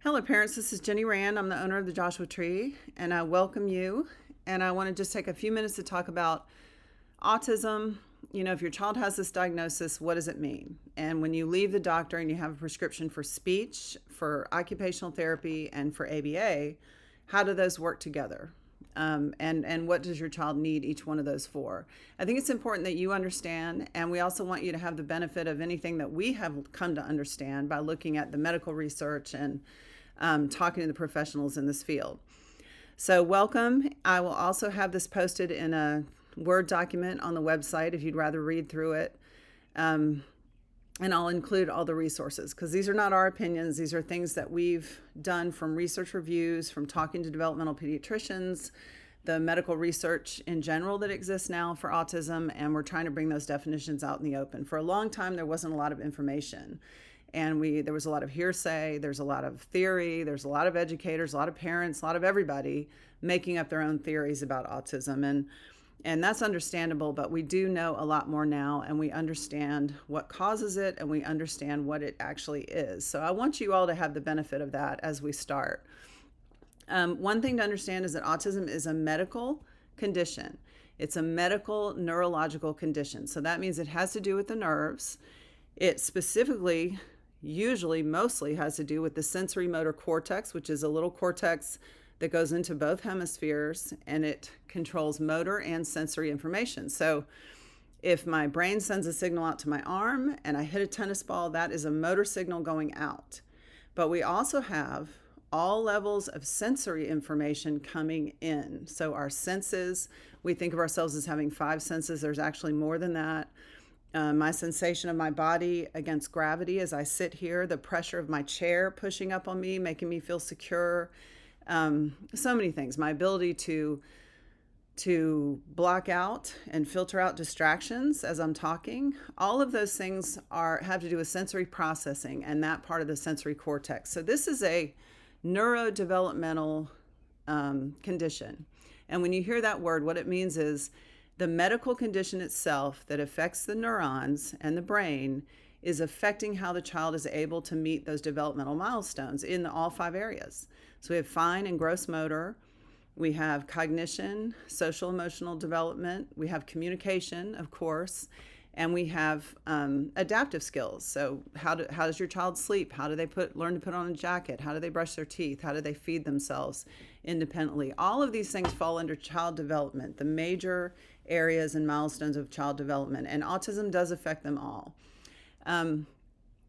Hello, parents. This is Jenny Rand. I'm the owner of the Joshua Tree, and I welcome you. And I want to just take a few minutes to talk about autism. If your child has this diagnosis, what does it mean? And when you leave the doctor and you have a prescription for speech, for occupational therapy, and for ABA, how do those work together? And what does your child need each one of those for? I think it's important that you understand, and we also want you to have the benefit of anything that we have come to understand by looking at the medical research and talking to the professionals in this field. So welcome. I will also have this posted in a Word document on the website if you'd rather read through it. And I'll include all the resources because these are not our opinions. These are things that we've done from research reviews, from talking to developmental pediatricians, the medical research in general that exists now for autism, and we're trying to bring those definitions out in the open. For a long time, there wasn't a lot of information. And there was a lot of hearsay, there's a lot of theory, there's a lot of educators, a lot of parents, a lot of everybody making up their own theories about autism. And that's understandable, but we do know a lot more now, and we understand what causes it, and we understand what it actually is. So I want you all to have the benefit of that as we start. One thing to understand is that autism is a medical condition. It's a medical neurological condition. So that means it has to do with the nerves. It specifically, usually, mostly has to do with the sensory motor cortex, which is a little cortex that goes into both hemispheres, and it controls motor and sensory information. So if my brain sends a signal out to my arm and I hit a tennis ball, that is a motor signal going out. But we also have all levels of sensory information coming in. So our senses, we think of ourselves as having 5 senses. There's actually more than that. My sensation of my body against gravity as I sit here, the pressure of my chair pushing up on me, making me feel secure. So many things. My ability to block out and filter out distractions as I'm talking. All of those things have to do with sensory processing and that part of the sensory cortex. So this is a neurodevelopmental condition. And when you hear that word, what it means is the medical condition itself that affects the neurons and the brain is affecting how the child is able to meet those developmental milestones in all 5 areas. So we have fine and gross motor, we have cognition, social emotional development, we have communication, of course, and we have adaptive skills. So how does your child sleep? How do they learn to put on a jacket? How do they brush their teeth? How do they feed themselves independently? All of these things fall under child development, the major areas and milestones of child development, and autism does affect them all.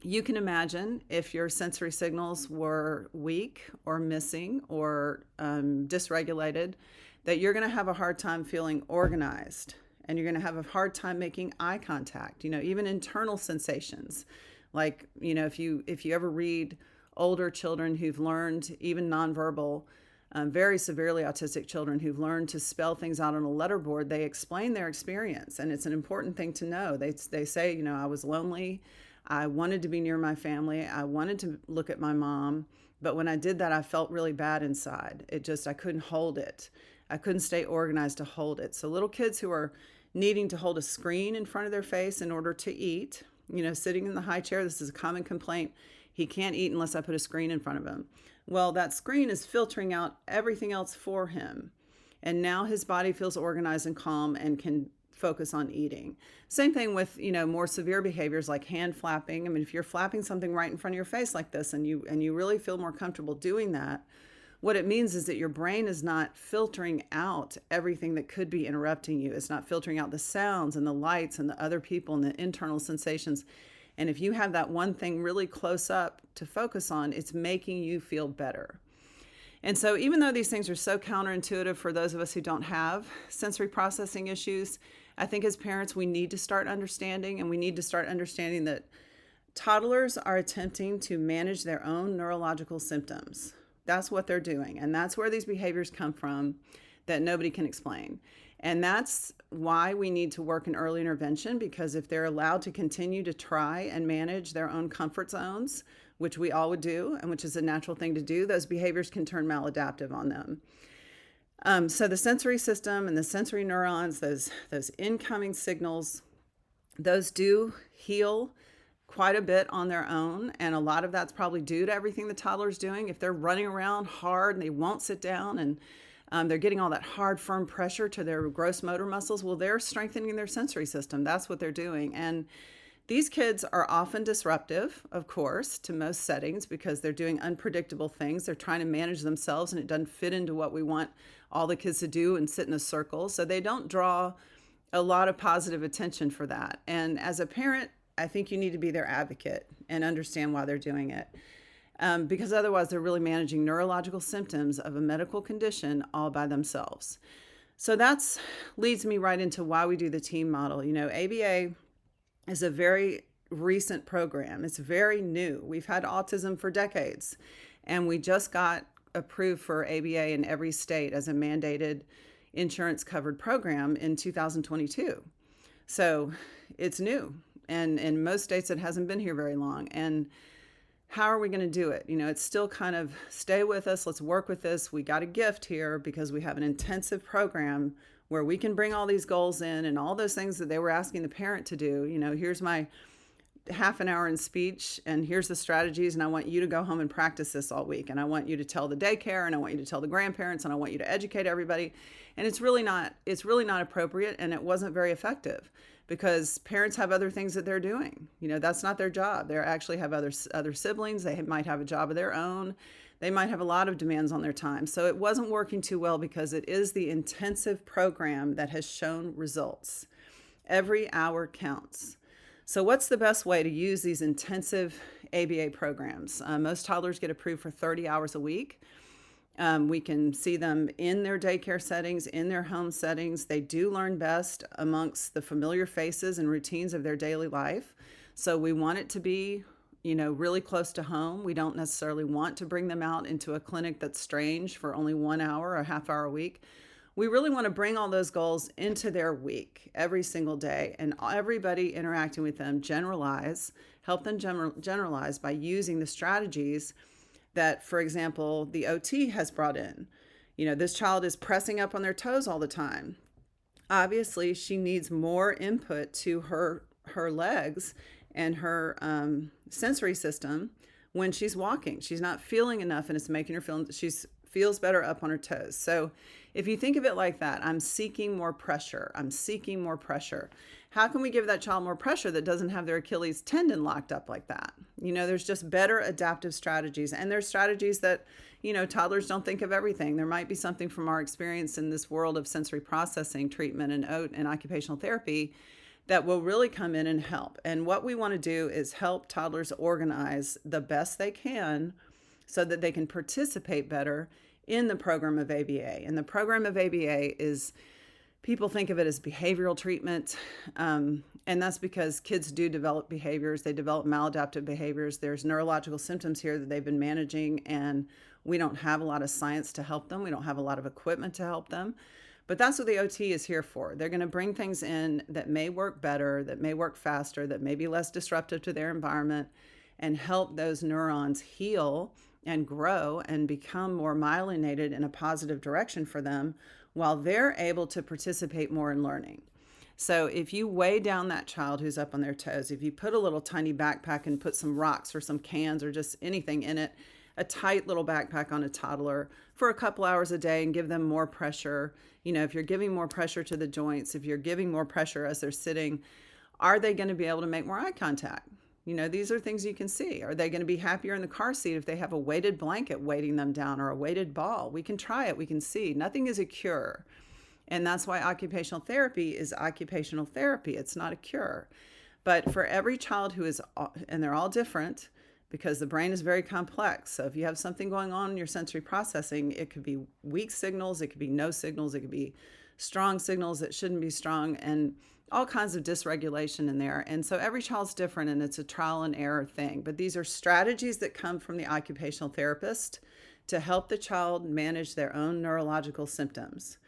You can imagine if your sensory signals were weak or missing or dysregulated, that you're going to have a hard time feeling organized, and you're going to have a hard time making eye contact. Even internal sensations, like if you ever read older children who've learned, even nonverbal, very severely autistic children who've learned to spell things out on a letterboard, they explain their experience, and it's an important thing to know. They say, I was lonely. I wanted to be near my family. I wanted to look at my mom. But when I did that, I felt really bad inside. I couldn't hold it. I couldn't stay organized to hold it. So little kids who are needing to hold a screen in front of their face in order to eat, sitting in the high chair, this is a common complaint. He can't eat unless I put a screen in front of him. Well, that screen is filtering out everything else for him. And now his body feels organized and calm and can focus on eating. Same thing with, more severe behaviors like hand flapping. I mean, if you're flapping something right in front of your face like this and you really feel more comfortable doing that, what it means is that your brain is not filtering out everything that could be interrupting you. It's not filtering out the sounds and the lights and the other people and the internal sensations. And if you have that one thing really close up to focus on, it's making you feel better. And so even though these things are so counterintuitive for those of us who don't have sensory processing issues, I think as parents, we need to start understanding, and we need to start understanding that toddlers are attempting to manage their own neurological symptoms. That's what they're doing. And that's where these behaviors come from that nobody can explain. And that's why we need to work in early intervention, because if they're allowed to continue to try and manage their own comfort zones, which we all would do, and which is a natural thing to do, those behaviors can turn maladaptive on them. So the sensory system and the sensory neurons, those incoming signals, those do heal quite a bit on their own, and a lot of that's probably due to everything the toddler's doing. If they're running around hard and they won't sit down, and they're getting all that hard, firm pressure to their gross motor muscles, well, they're strengthening their sensory system. That's what they're doing. And these kids are often disruptive, of course, to most settings because they're doing unpredictable things. They're trying to manage themselves, and it doesn't fit into what we want all the kids to do and sit in a circle. So they don't draw a lot of positive attention for that. And as a parent, I think you need to be their advocate and understand why they're doing it. Because otherwise, they're really managing neurological symptoms of a medical condition all by themselves. So that's leads me right into why we do the team model. ABA is a very recent program. It's very new. We've had autism for decades, and we just got approved for ABA in every state as a mandated insurance covered program in 2022. So it's new. And in most states, it hasn't been here very long. And how are we going to do it? It's still kind of stay with us. Let's work with this. We got a gift here because we have an intensive program where we can bring all these goals in and all those things that they were asking the parent to do. Here's my half an hour in speech, and here's the strategies, and I want you to go home and practice this all week. And I want you to tell the daycare, and I want you to tell the grandparents, and I want you to educate everybody. And it's really not appropriate, and it wasn't very effective because parents have other things that they're doing. That's not their job. They actually have other siblings. They might have a job of their own. They might have a lot of demands on their time. So it wasn't working too well because it is the intensive program that has shown results. Every hour counts. So what's the best way to use these intensive ABA programs? Most toddlers get approved for 30 hours a week. We can see them in their daycare settings, in their home settings. They do learn best amongst the familiar faces and routines of their daily life. So we want it to be, really close to home. We don't necessarily want to bring them out into a clinic that's strange for only 1 hour or a half hour a week. We really want to bring all those goals into their week every single day, and everybody interacting with them help them generalize by using the strategies that, for example, the OT has brought in. This child is pressing up on their toes all the time. Obviously, she needs more input to her legs and her sensory system when she's walking. She's not feeling enough, and it's making her feel feels better up on her toes. So if you think of it like that, I'm seeking more pressure. How can we give that child more pressure that doesn't have their Achilles tendon locked up like that? There's just better adaptive strategies. And there's strategies that, toddlers don't think of everything. There might be something from our experience in this world of sensory processing treatment and occupational therapy that will really come in and help. And what we want to do is help toddlers organize the best they can so that they can participate better in the program of ABA. And the program of ABA is, people think of it as behavioral treatment, and that's because kids do develop behaviors. They develop maladaptive behaviors. There's neurological symptoms here that they've been managing, and we don't have a lot of science to help them. We don't have a lot of equipment to help them. But that's what the OT is here for. They're going to bring things in that may work better, that may work faster, that may be less disruptive to their environment, and help those neurons heal and grow and become more myelinated in a positive direction for them while they're able to participate more in learning. So if you weigh down that child who's up on their toes, if you put a little tiny backpack and put some rocks or some cans or just anything in it, a tight little backpack on a toddler for a couple hours a day and give them more pressure, if you're giving more pressure to the joints, if you're giving more pressure as they're sitting, are they going to be able to make more eye contact? These are things you can see. Are they going to be happier in the car seat if they have a weighted blanket weighting them down or a weighted ball? We can try it. We can see. Nothing is a cure. And that's why occupational therapy is occupational therapy. It's not a cure. But for every child and they're all different because the brain is very complex. So if you have something going on in your sensory processing, it could be weak signals, it could be no signals, it could be strong signals that shouldn't be strong, and all kinds of dysregulation in there. And so every child's different, and it's a trial and error thing. But these are strategies that come from the occupational therapist to help the child manage their own neurological symptoms.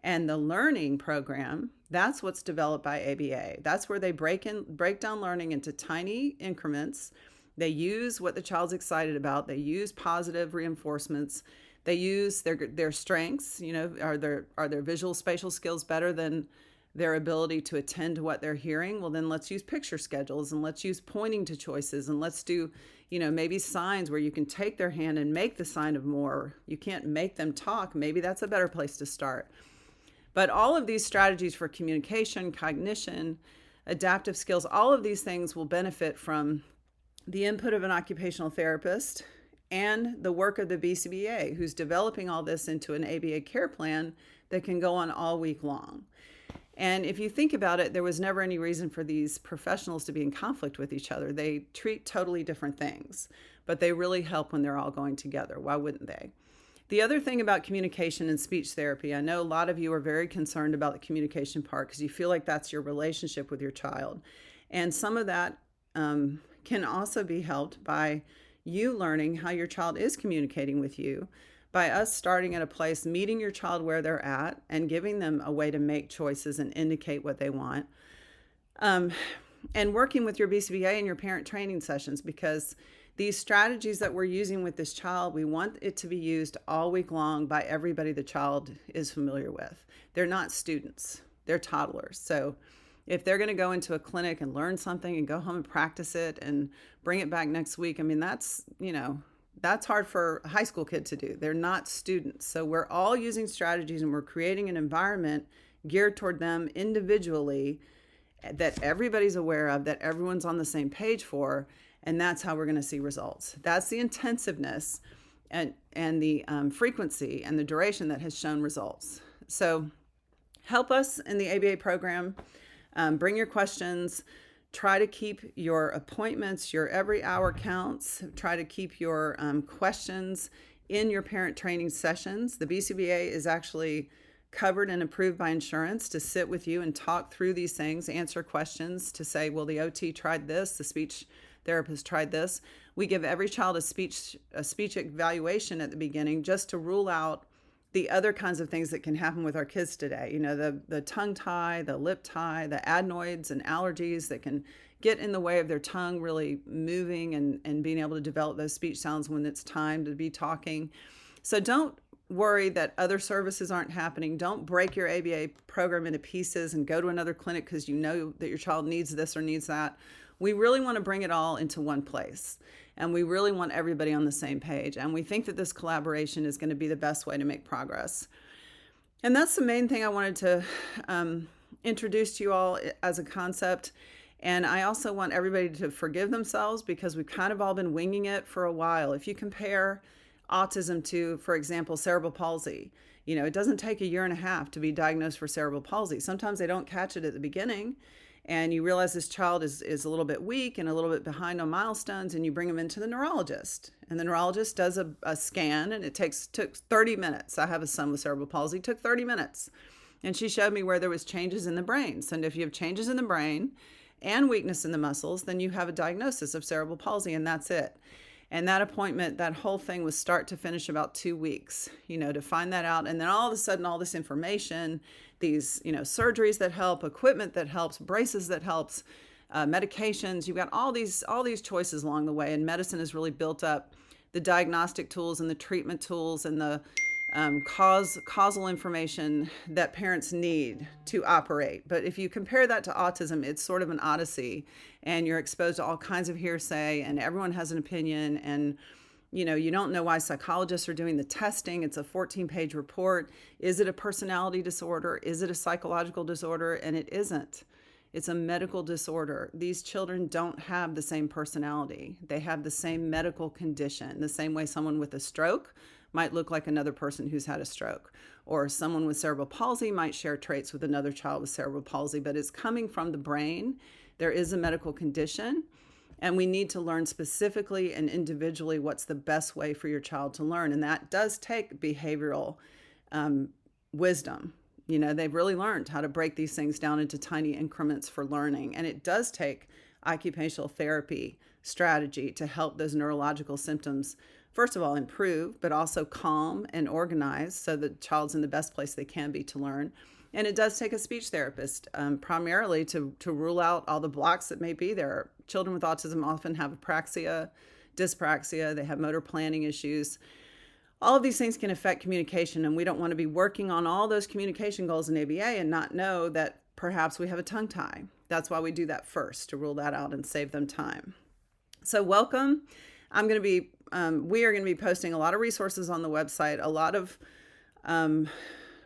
And the learning program, that's what's developed by ABA. That's where they break down learning into tiny increments. They use what the child's excited about. They use positive reinforcements. They use their strengths. Are their visual spatial skills better than their ability to attend to what they're hearing, well, then let's use picture schedules and let's use pointing to choices and let's do, maybe signs where you can take their hand and make the sign of more. You can't make them talk. Maybe that's a better place to start. But all of these strategies for communication, cognition, adaptive skills, all of these things will benefit from the input of an occupational therapist and the work of the BCBA, who's developing all this into an ABA care plan that can go on all week long. And if you think about it, there was never any reason for these professionals to be in conflict with each other. They treat totally different things, but they really help when they're all going together. Why wouldn't they? The other thing about communication and speech therapy, I know a lot of you are very concerned about the communication part because you feel like that's your relationship with your child. And some of that can also be helped by you learning how your child is communicating with you, by us starting at a place, meeting your child where they're at and giving them a way to make choices and indicate what they want. And working with your BCBA and your parent training sessions, because these strategies that we're using with this child, we want it to be used all week long by everybody the child is familiar with. They're not students, they're toddlers. So if they're going to go into a clinic and learn something and go home and practice it and bring it back next week, I mean, that's hard for a high school kid to do. They're not students. So we're all using strategies and we're creating an environment geared toward them individually that everybody's aware of, that everyone's on the same page for, and that's how we're going to see results. That's the intensiveness and the frequency and the duration that has shown results. So help us in the ABA program. Bring your questions. Try to keep your appointments, your every hour counts. Try to keep your questions in your parent training sessions. The BCBA is actually covered and approved by insurance to sit with you and talk through these things, answer questions to say, well, the OT tried this, the speech therapist tried this. We give every child a speech evaluation at the beginning just to rule out the other kinds of things that can happen with our kids today. The tongue tie, the lip tie, the adenoids and allergies that can get in the way of their tongue really moving and being able to develop those speech sounds when it's time to be talking. So don't worry that other services aren't happening. Don't break your ABA program into pieces and go to another clinic because you know that your child needs this or needs that. We really want to bring it all into one place. And we really want everybody on the same page. And we think that this collaboration is going to be the best way to make progress. And that's the main thing I wanted to introduce to you all as a concept. And I also want everybody to forgive themselves because we've kind of all been winging it for a while. If you compare autism to, for example, cerebral palsy, it doesn't take a year and a half to be diagnosed for cerebral palsy. Sometimes they don't catch it at the beginning. And you realize this child is a little bit weak and a little bit behind on milestones, and you bring them into the neurologist. And the neurologist does a scan, and it took 30 minutes. I have a son with cerebral palsy. It took 30 minutes. And she showed me where there was changes in the brain. So if you have changes in the brain and weakness in the muscles, then you have a diagnosis of cerebral palsy, and that's it. And that appointment, that whole thing was start to finish about 2 weeks, to find that out. And then all of a sudden, all this information, these, surgeries that help, equipment that helps, braces that helps, medications, you've got all these choices along the way. And medicine has really built up the diagnostic tools and the treatment tools and the causal information that parents need to operate. But if you compare that to autism, it's sort of an odyssey, and you're exposed to all kinds of hearsay, and everyone has an opinion, and you don't know why psychologists are doing the testing. It's a 14-page report. Is it a personality disorder? Is it a psychological disorder? And it isn't. It's a medical disorder. These children don't have the same personality. They have the same medical condition, the same way someone with a stroke might look like another person who's had a stroke, or someone with cerebral palsy might share traits with another child with cerebral palsy, but it's coming from the brain. There is a medical condition, and we need to learn specifically and individually what's the best way for your child to learn. And that does take behavioral wisdom. They've really learned how to break these things down into tiny increments for learning. And it does take occupational therapy strategy to help those neurological symptoms, first of all, improve, but also calm and organize so the child's in the best place they can be to learn. And it does take a speech therapist, primarily to rule out all the blocks that may be there. Children with autism often have apraxia, dyspraxia, they have motor planning issues. All of these things can affect communication, and we don't want to be working on all those communication goals in ABA and not know that perhaps we have a tongue tie. That's why we do that first, to rule that out and save them time. So welcome. We are going to be posting a lot of resources on the website, a lot of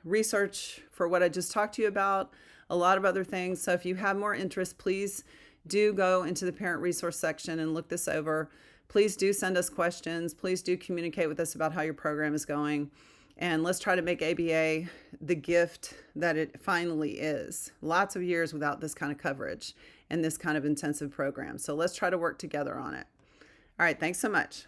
research for what I just talked to you about, a lot of other things. So if you have more interest, please do go into the parent resource section and look this over. Please do send us questions. Please do communicate with us about how your program is going. And let's try to make ABA the gift that it finally is. Lots of years without this kind of coverage and this kind of intensive program. So let's try to work together on it. All right, thanks so much.